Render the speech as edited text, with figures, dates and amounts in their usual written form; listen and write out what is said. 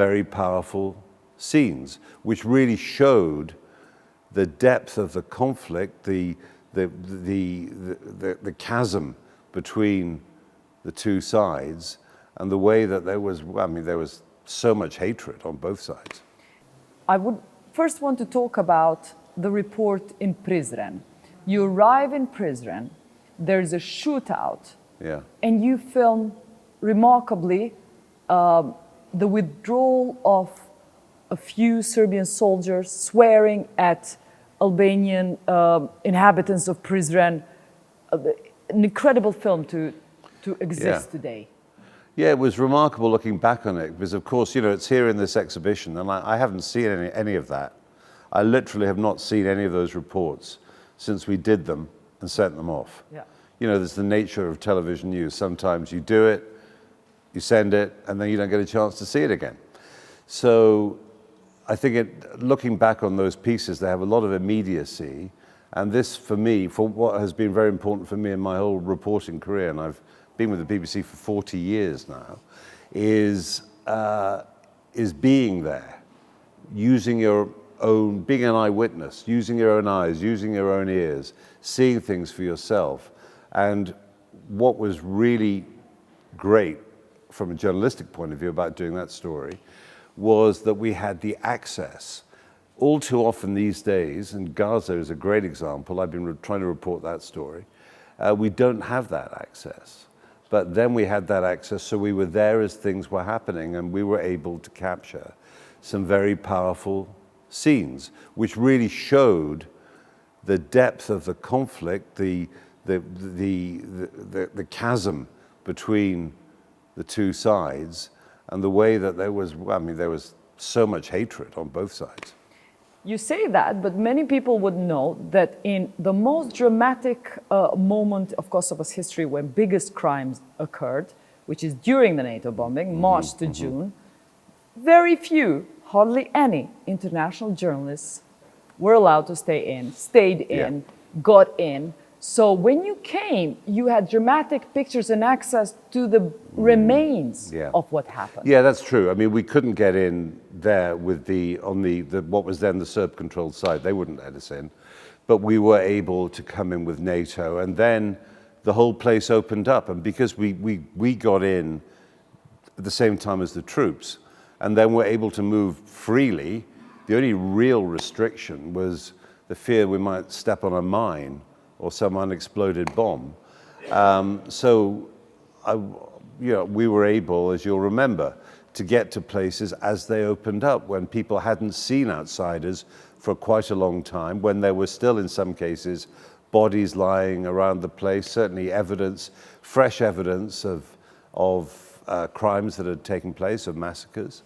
very powerful scenes, which really showed the depth of the conflict, the chasm between the two sides, and the way that there was so much hatred on both sides. I would first want to talk about the report in Prizren. You arrive in Prizren, there's a shootout, Yeah. and you film remarkably the withdrawal of a few Serbian soldiers swearing at Albanian inhabitants of Prizren. An incredible film to exist today. Yeah, it was remarkable looking back on it because, of course, you know, it's here in this exhibition, and I haven't seen any of that. I literally have not seen any of those reports since we did them and sent them off. Yeah. You know, there's the nature of television news. Sometimes you do it, you send it, and then you don't get a chance to see it again. So I think looking back on those pieces, they have a lot of immediacy. And this, for me, for what has been very important for me in my whole reporting career, and I've been with the BBC for 40 years now, is being there, using your own, being an eyewitness, using your own eyes, using your own ears, seeing things for yourself. And what was really great from a journalistic point of view about doing that story was that we had the access. All too often these days, and Gaza is a great example, I've been trying to report that story, we don't have that access. But then we had that access, so we were there as things were happening, and we were able to capture some very powerful scenes, which really showed the depth of the conflict, the chasm between the two sides, and the way that there was so much hatred on both sides. You say that, but many people would know that in the most dramatic moment of Kosovo's history when biggest crimes occurred, which is during the NATO bombing, March to June, very few, hardly any international journalists were allowed to stay in, stayed in, got in. So when you came, you had dramatic pictures and access to the remains of what happened. Yeah, that's true. I mean, we couldn't get in there with on what was then the Serb-controlled side. They wouldn't let us in. But we were able to come in with NATO, and then the whole place opened up. And because we got in at the same time as the troops, and then were able to move freely, the only real restriction was the fear we might step on a mine or some unexploded bomb. We were able, as you'll remember, to get to places as they opened up when people hadn't seen outsiders for quite a long time, when there were still, in some cases, bodies lying around the place, certainly evidence, fresh evidence of crimes that had taken place, of massacres.